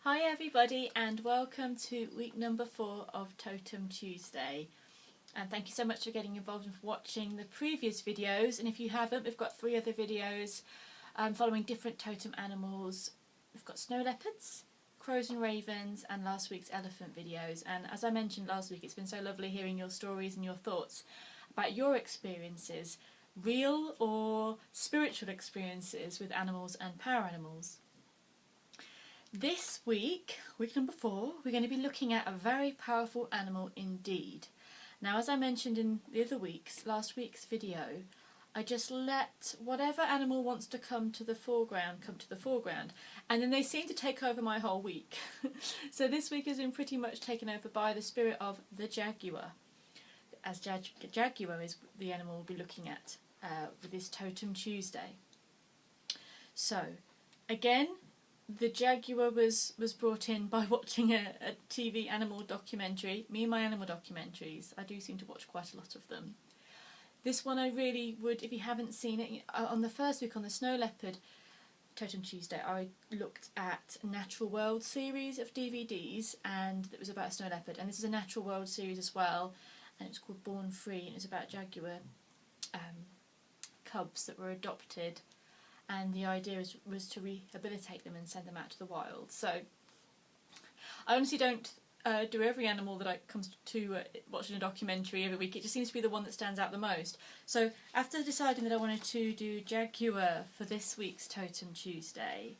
Hi everybody and welcome to week number 4 of Totem Tuesday, and thank you so much for getting involved and for watching the previous videos. And if you haven't, we've got 3 other videos following different totem animals. We've got snow leopards, crows and ravens, and last week's elephant videos. And as I mentioned last week, it's been so lovely hearing your stories and your thoughts about your experiences, real or spiritual experiences with animals and power animals. This week, week number 4, we're going to be looking at a very powerful animal indeed. Now, as I mentioned in the other weeks, last week's video, I just let whatever animal wants to come to the foreground, and then they seem to take over my whole week. So this week has been pretty much taken over by the spirit of the Jaguar, as Jaguar is the animal we'll be looking at with this Totem Tuesday. So, again, the Jaguar was brought in by watching a TV animal documentary. Me and my animal documentaries, I do seem to watch quite a lot of them. This one I really would, if you haven't seen it, on the first week on the Snow Leopard Totem Tuesday, I looked at a Natural World series of DVDs, and it was about a snow leopard. And this is a Natural World series as well, and it's called Born Free, and it's about Jaguar cubs that were adopted. And the idea was to rehabilitate them and send them out to the wild. So I honestly don't do every animal that comes to watching a documentary every week. It just seems to be the one that stands out the most. So after deciding that I wanted to do Jaguar for this week's Totem Tuesday,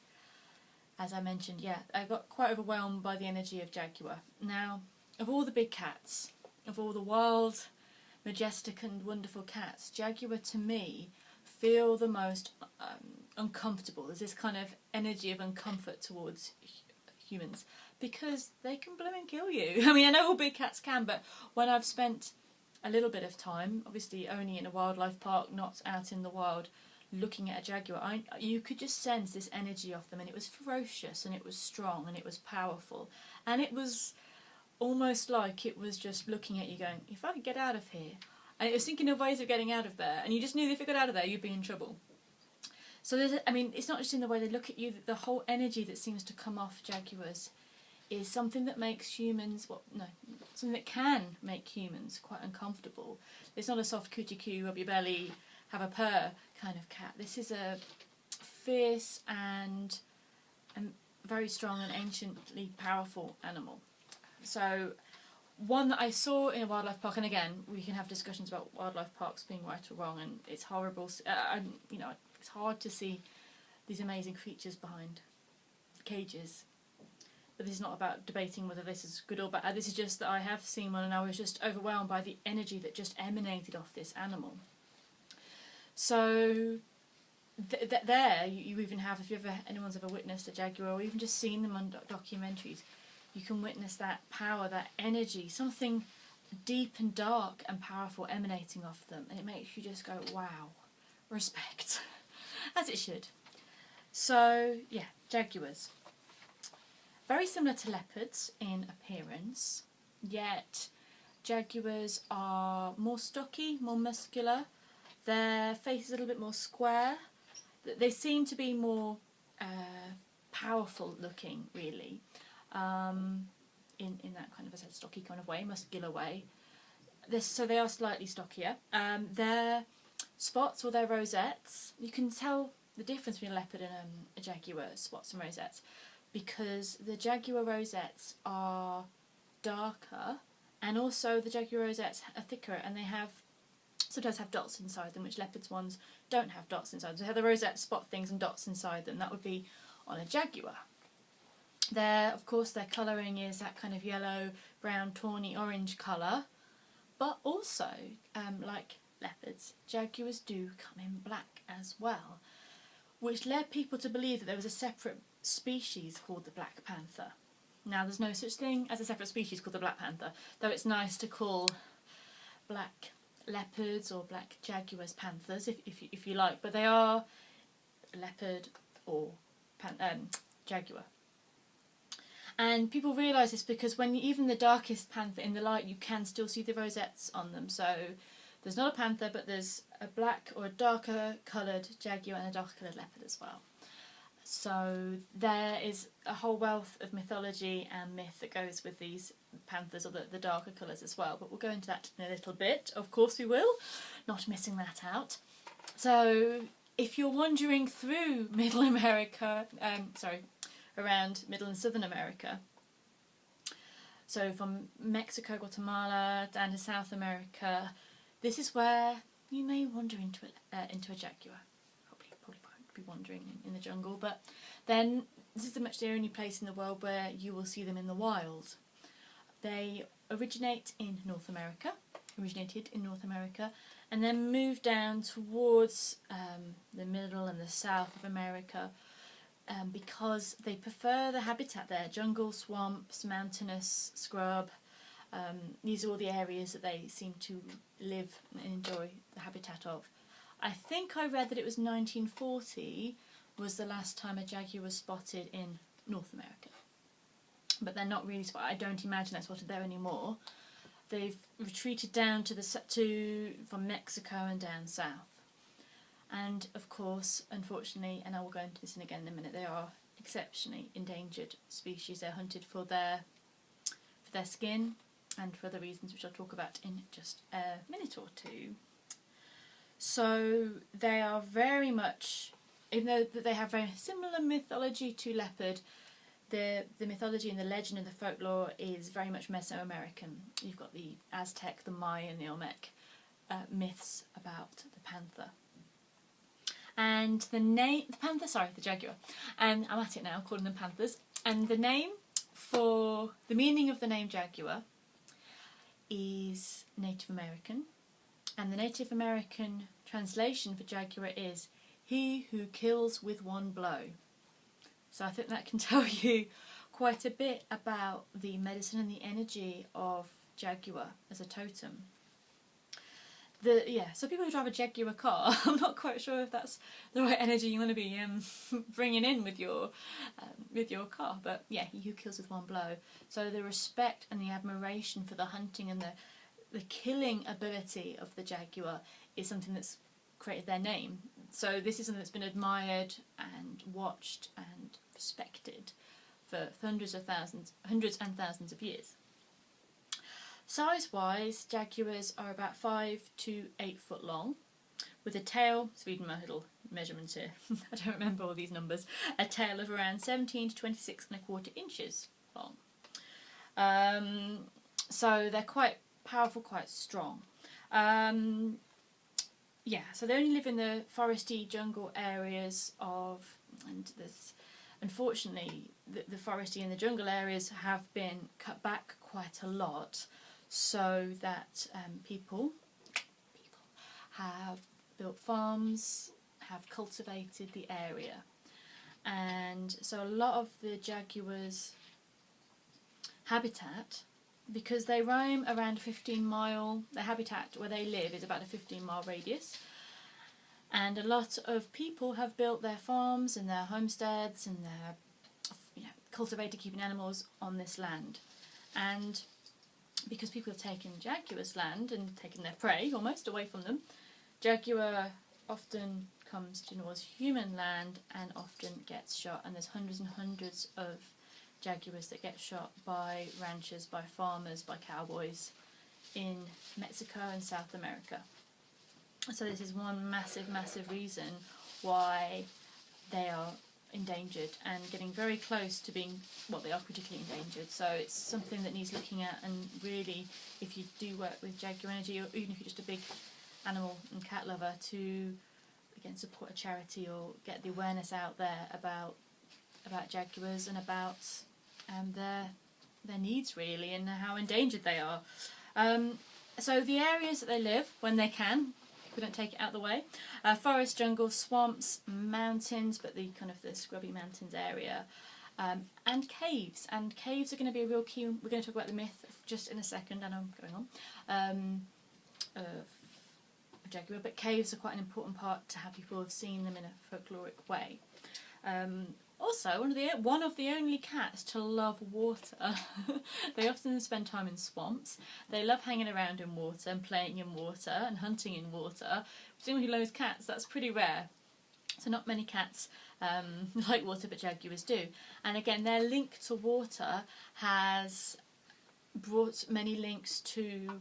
as I mentioned, yeah, I got quite overwhelmed by the energy of Jaguar. Now, of all the big cats, of all the wild, majestic and wonderful cats, Jaguar to me feel the most uncomfortable. There's this kind of energy of uncomfort towards humans because they can blow and kill you. I mean, I know all big cats can, but when I've spent a little bit of time, obviously only in a wildlife park, not out in the wild, looking at a Jaguar, you could just sense this energy of them, and it was ferocious and it was strong and it was powerful, and it was almost like it was just looking at you going, if I could get out of here. And it was thinking of ways of getting out of there, and you just knew that if it got out of there, you'd be in trouble. So it's not just in the way they look at you. The whole energy that seems to come off Jaguars is something that makes humans, something that can make humans quite uncomfortable. It's not a soft coochie coo, rub your belly, have a purr kind of cat. This is a fierce and very strong and anciently powerful animal. So, one that I saw in a wildlife park, and again, we can have discussions about wildlife parks being right or wrong, and it's horrible. It's hard to see these amazing creatures behind cages. But this is not about debating whether this is good or bad. This is just that I have seen one, and I was just overwhelmed by the energy that just emanated off this animal. So there, you even have, if anyone's ever witnessed a Jaguar, or even just seen them on documentaries, you can witness that power, that energy, something deep and dark and powerful emanating off them, and it makes you just go, wow, respect, as it should. So, yeah, Jaguars. Very similar to leopards in appearance, yet Jaguars are more stocky, more muscular. Their face is a little bit more square. They seem to be more powerful looking, really. In that kind of, as I said, stocky kind of way, muscular way. So they are slightly stockier. Their spots or their rosettes, you can tell the difference between a leopard and a Jaguar, spots and rosettes, because the Jaguar rosettes are darker, and also the Jaguar rosettes are thicker, and they sometimes have dots inside them, which leopards ones don't have dots inside them. So they have the rosette spot things and dots inside them. That would be on a Jaguar. Of course, their colouring is that kind of yellow, brown, tawny, orange colour, but also, like leopards, Jaguars do come in black as well, which led people to believe that there was a separate species called the Black Panther. Now, there's no such thing as a separate species called the Black Panther, though it's nice to call black leopards or black Jaguars panthers, if you like, but they are leopard or Jaguar. And people realise this because when even the darkest panther in the light, you can still see the rosettes on them. So there's not a panther, but there's a black or a darker coloured Jaguar and a darker coloured leopard as well. So there is a whole wealth of mythology and myth that goes with these panthers, or the darker colours as well, but we'll go into that in a little bit. Of course we will, not missing that out. So if you're wandering through Middle America, around Middle and Southern America, so from Mexico, Guatemala down to South America, this is where you may wander into a jaguar. Probably won't be wandering in the jungle, but then this is much the only place in the world where you will see them in the wild. They originated in North America, and then moved down towards the middle and the south of America, because they prefer the habitat there: jungle, swamps, mountainous, scrub. These are all the areas that they seem to live and enjoy the habitat of. I think I read that it was 1940 was the last time a jaguar was spotted in North America. But they're not really spotted. I don't imagine they're spotted there anymore. They've retreated down from Mexico and down south. And of course, unfortunately, and I will go into this again in a minute, they are exceptionally endangered species. They're hunted for their skin and for other reasons, which I'll talk about in just a minute or two. So they are very much, even though they have very similar mythology to leopard, the mythology and the legend and the folklore is very much Mesoamerican. You've got the Aztec, the Maya and the Olmec myths about the panther. And the jaguar. And I'm at it now, calling them panthers. And the meaning of the name jaguar is Native American. And the Native American translation for jaguar is "he who kills with one blow." So I think that can tell you quite a bit about the medicine and the energy of jaguar as a totem. So people who drive a Jaguar car, I'm not quite sure if that's the right energy you want to be bringing in with your car. But yeah, he who kills with one blow. So the respect and the admiration for the hunting and the killing ability of the jaguar is something that's created their name. So this is something that's been admired and watched and respected for hundreds and thousands of years. Size-wise, jaguars are about 5 to 8 foot long, with a tail, so reading my little measurements here, I don't remember all these numbers, a tail of around 17 to 26.25 inches long. So they're quite powerful, quite strong. So they only live in the foresty jungle areas and this, unfortunately, the foresty and the jungle areas have been cut back quite a lot, so that people have built farms, have cultivated the area. And so a lot of the jaguars' habitat, because they roam around a 15-mile, their habitat where they live is about a 15-mile radius, and a lot of people have built their farms and their homesteads and their cultivated, keeping animals on this land. And because people have taken jaguars' land and taken their prey almost away from them, jaguar often comes towards human land and often gets shot, and there's hundreds and hundreds of jaguars that get shot by ranchers, by farmers, by cowboys in Mexico and South America. So this is one massive reason why they are endangered and getting very close to being, they are critically endangered. So it's something that needs looking at, and really, if you do work with jaguar energy, or even if you're just a big animal and cat lover, to again support a charity or get the awareness out there about jaguars and about their needs really, and how endangered they are. So the areas that they live, when they can, if we don't take it out of the way, forest, jungle, swamps, mountains, but the kind of the scrubby mountains area, and caves. And caves are going to be a real key. We're going to talk about the myth just in a second, and I'm going on, of jaguar, but caves are quite an important part to how people have seen them in a folkloric way. Also, one of the only cats to love water. They often spend time in swamps. They love hanging around in water and playing in water and hunting in water. For someone who loves cats, that's pretty rare. So not many cats like water, but Jaguars do. And again, their link to water has brought many links to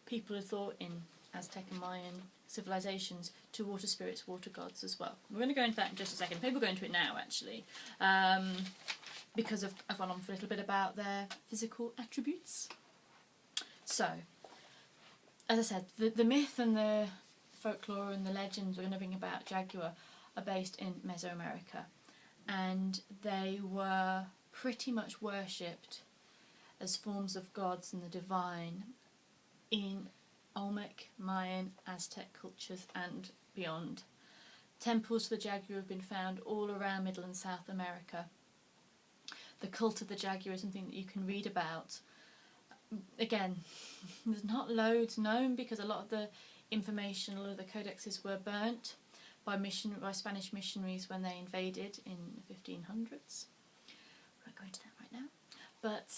people who thought in Aztec and Mayan civilizations to water spirits, water gods as well. We're going to go into that in just a second. Maybe we'll go into it now, actually, because I've gone on for a little bit about their physical attributes. So, as I said, the myth and the folklore and the legends we're going to bring about Jaguar are based in Mesoamerica, and they were pretty much worshipped as forms of gods and the divine in Olmec, Mayan, Aztec cultures and beyond. Temples to the Jaguar have been found all around Middle and South America. The cult of the Jaguar is something that you can read about. Again, there's not loads known because a lot of the information, a lot of the codexes were burnt by Spanish missionaries when they invaded in the 1500s. We won't go into that right now. But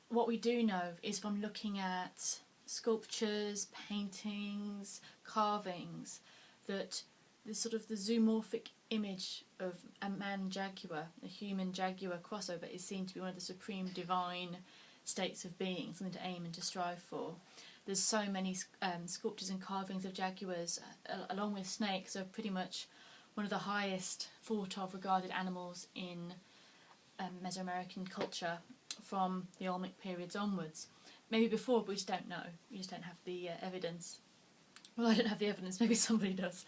what we do know is from looking at sculptures, paintings, carvings, that the sort of the zoomorphic image of a man jaguar, a human jaguar crossover, is seen to be one of the supreme divine states of being, something to aim and to strive for. There's so many sculptures and carvings of jaguars, along with snakes, are pretty much one of the highest thought of, regarded animals in Mesoamerican culture from the Olmec periods onwards. Maybe before, but we just don't know. We just don't have the evidence. Well, I don't have the evidence, maybe somebody does.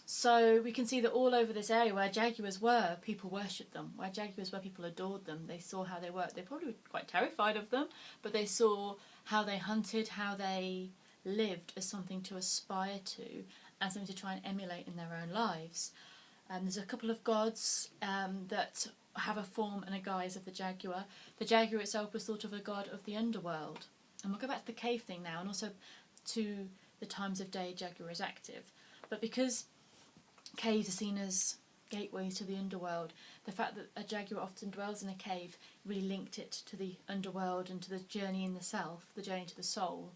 So we can see that all over this area where jaguars were, people worshipped them. Where jaguars were, people adored them. They saw how they worked. They probably were quite terrified of them, but they saw how they hunted, how they lived as something to aspire to and something to try and emulate in their own lives. There's a couple of gods that have a form and a guise of the jaguar. The jaguar itself was thought of a god of the underworld. And we'll go back to the cave thing now, and also to the times of day Jaguar is active. But because caves are seen as gateways to the underworld, the fact that a jaguar often dwells in a cave really linked it to the underworld and to the journey in the self, the journey to the soul.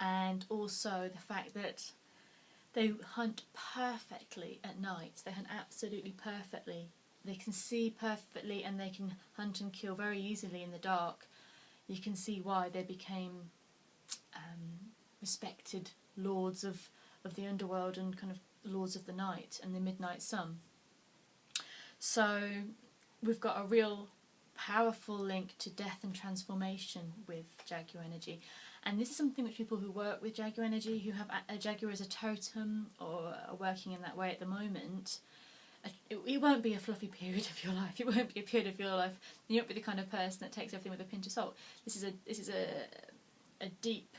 And also the fact that they hunt perfectly at night. They hunt absolutely perfectly. They can see perfectly, and they can hunt and kill very easily in the dark. You can see why they became respected lords of the underworld and kind of lords of the night and the midnight sun. So we've got a real powerful link to death and transformation with Jaguar energy. And this is something which people who work with Jaguar energy, who have a Jaguar as a totem or are working in that way at the moment, it won't be a fluffy period of your life. It won't be a period of your life. You won't be the kind of person that takes everything with a pinch of salt. This is a deep,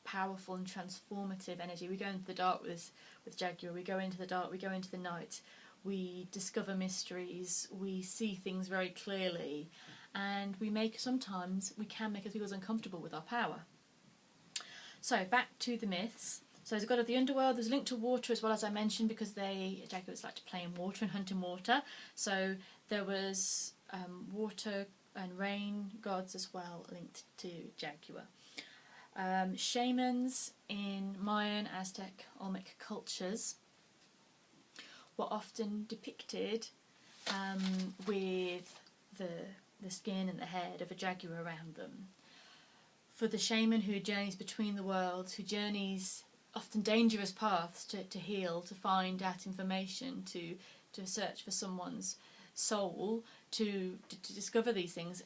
powerful and transformative energy. We go into the dark with Jaguar. We go into the dark. We go into the night. We discover mysteries. We see things very clearly, and sometimes we can make us feel uncomfortable with our power. So back to the myths. So there's a god of the underworld. There's a link to water as well, as I mentioned, because jaguars like to play in water and hunt in water. So there was water and rain gods as well linked to Jaguar. Shamans in Mayan, Aztec, Olmec cultures were often depicted with the skin and the head of a jaguar around them. For the shaman who journeys between the worlds, who journeys often dangerous paths to heal, to find out information, to search for someone's soul, to discover these things,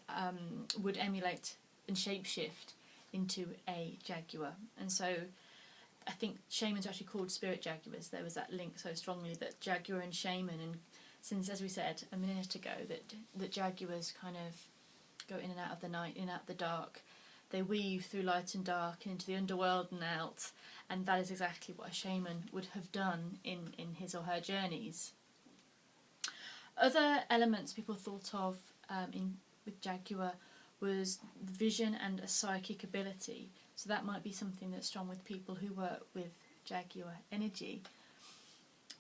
would emulate and shapeshift into a jaguar. And so I think shamans are actually called spirit jaguars. There was that link so strongly that jaguar and shaman, and since, as we said a minute ago, that jaguars kind of go in and out of the night, in and out of the dark. They weave through light and dark into the underworld and out, and that is exactly what a shaman would have done in his or her journeys. Other elements people thought of with Jaguar was vision and a psychic ability. So that might be something that's strong with people who work with Jaguar energy.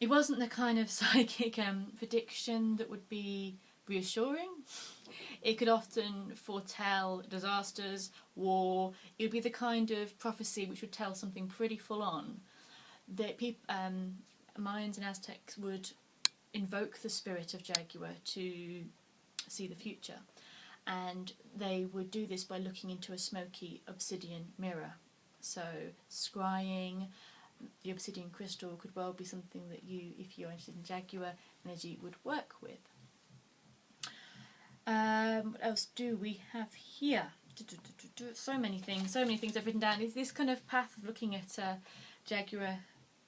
It wasn't the kind of psychic prediction that would be reassuring. It could often foretell disasters, war. It would be the kind of prophecy which would tell something pretty full on. That Mayans and Aztecs would invoke the spirit of Jaguar to see the future, and they would do this by looking into a smoky obsidian mirror. So scrying the obsidian crystal could well be something that you, if you're interested in Jaguar energy, would work with. What else do we have here? So many things I've written down. This kind of path of looking at Jaguar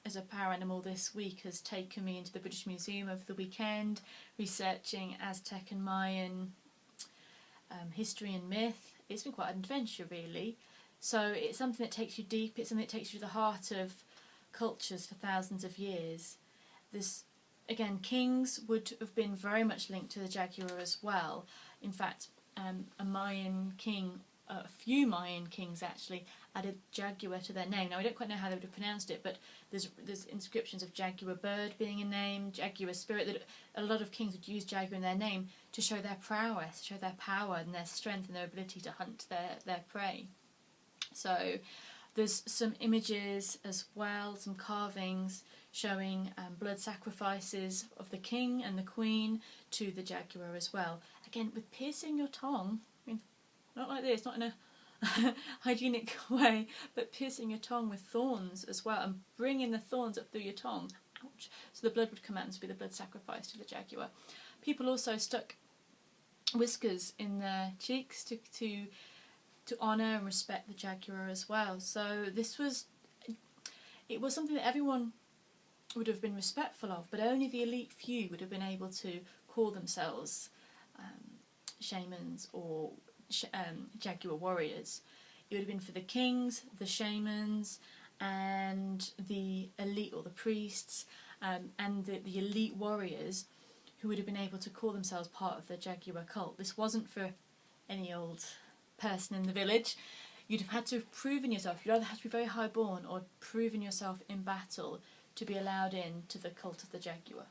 as a power animal this week has taken me into the British Museum over the weekend, researching Aztec and Mayan history and myth. It's been quite an adventure, really. So it's something that takes you deep, it's something that takes you to the heart of cultures for thousands of years. This, again, kings would have been very much linked to the Jaguar as well. In fact, a Mayan king, a few Mayan kings actually, added Jaguar to their name. Now, I don't quite know how they would have pronounced it, but there's inscriptions of Jaguar bird being a name, Jaguar spirit, that a lot of kings would use Jaguar in their name to show their prowess, show their power and their strength and their ability to hunt their prey. So there's some images as well, some carvings showing blood sacrifices of the king and the queen to the Jaguar as well. Again, with piercing your tongue, I mean, not like this, not in a hygienic way, but piercing your tongue with thorns as well, and bringing the thorns up through your tongue, ouch, so the blood would come out and be the blood sacrifice to the Jaguar. People also stuck whiskers in their cheeks to honour and respect the Jaguar as well. So it was something that everyone would have been respectful of, but only the elite few would have been able to call themselves shamans or Jaguar warriors. It would have been for the kings, the shamans, and the elite or the priests, and the elite warriors who would have been able to call themselves part of the Jaguar cult. This wasn't for any old person in the village. You'd have had to have proven yourself. You'd either have to be very high born or proven yourself in battle to be allowed in to the cult of the Jaguar.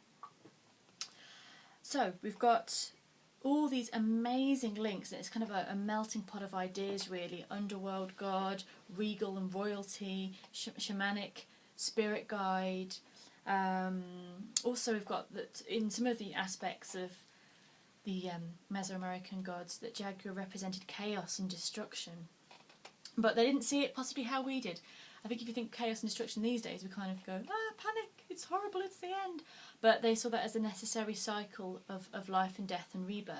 So we've got all these amazing links, and it's kind of a melting pot of ideas, really. Underworld god, regal and royalty, shamanic spirit guide. Also we've got that in some of the aspects of the Mesoamerican gods, that Jaguar represented chaos and destruction. But they didn't see it possibly how we did. I think if you think chaos and destruction these days, we kind of go, panic, it's horrible, it's the end. But they saw that as a necessary cycle of life and death and rebirth.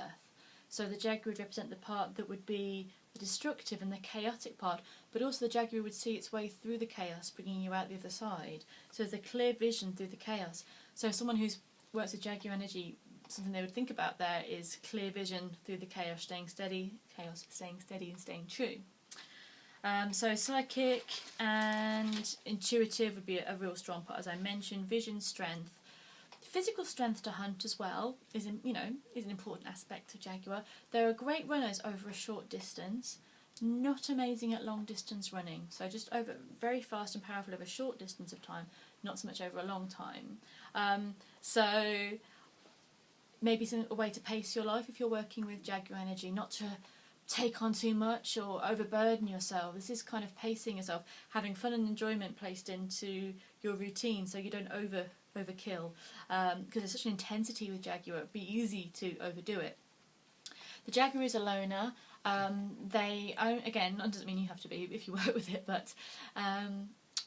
So the Jaguar would represent the part that would be the destructive and the chaotic part, but also the Jaguar would see its way through the chaos, bringing you out the other side. So there's a clear vision through the chaos. So someone who works with Jaguar energy, something they would think about there is clear vision through the chaos, staying steady and staying true. So psychic and intuitive would be a real strong part, as I mentioned. Vision, strength, physical strength to hunt as well is an important aspect of Jaguar. There are great runners over a short distance, not amazing at long distance running. So just over very fast and powerful over a short distance of time, not so much over a long time. So maybe a way to pace your life if you're working with Jaguar energy, not to take on too much or overburden yourself. This is kind of pacing yourself, having fun and enjoyment placed into your routine so you don't overkill, because there's such an intensity with Jaguar, it'd be easy to overdo it. The Jaguar is a loner. They own, again, that doesn't mean you have to be if you work with it, but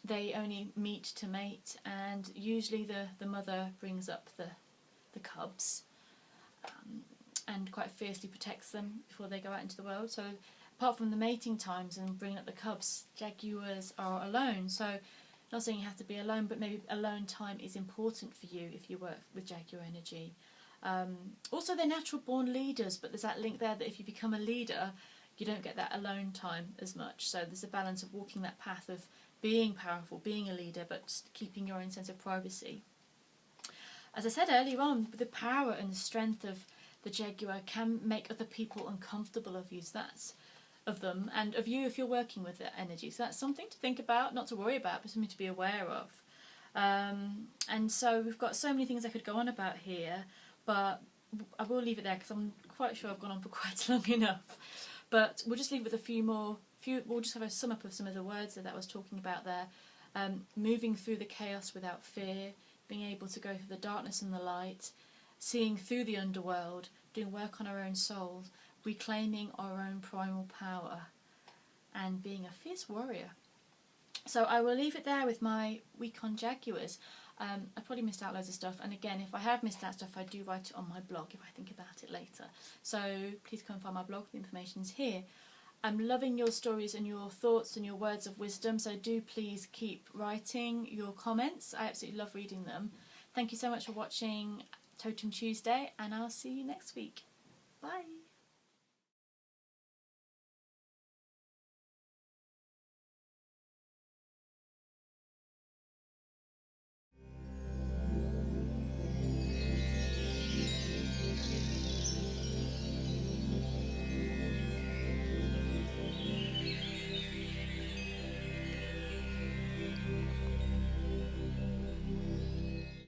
they only meet to mate, and usually the mother brings up the cubs and quite fiercely protects them before they go out into the world. So apart from the mating times and bringing up the cubs, Jaguars are alone. So not saying you have to be alone, but maybe alone time is important for you if you work with Jaguar energy. Also, they're natural born leaders, but there's that link there that if you become a leader, you don't get that alone time as much. So there's a balance of walking that path of being powerful, being a leader, but just keeping your own sense of privacy. As I said earlier on, the power and the strength of the Jaguar can make other people uncomfortable of them and of you if you're working with the energy. So that's something to think about, not to worry about, but something to be aware of. And so we've got so many things I could go on about here, but I will leave it there because I'm quite sure I've gone on for quite long enough. But we'll just leave with a few more. We'll just have a sum up of some of the words that I was talking about there. Moving through the chaos without fear, being able to go through the darkness and the light, seeing through the underworld, doing work on our own souls, reclaiming our own primal power, and being a fierce warrior. So I will leave it there with my week on Jaguars. I probably missed out loads of stuff, and again, if I have missed out stuff, I do write it on my blog if I think about it later. So please come and find my blog, the information's here. I'm loving your stories and your thoughts and your words of wisdom, so do please keep writing your comments. I absolutely love reading them. Thank you so much for watching Totem Tuesday, and I'll see you next week. Bye!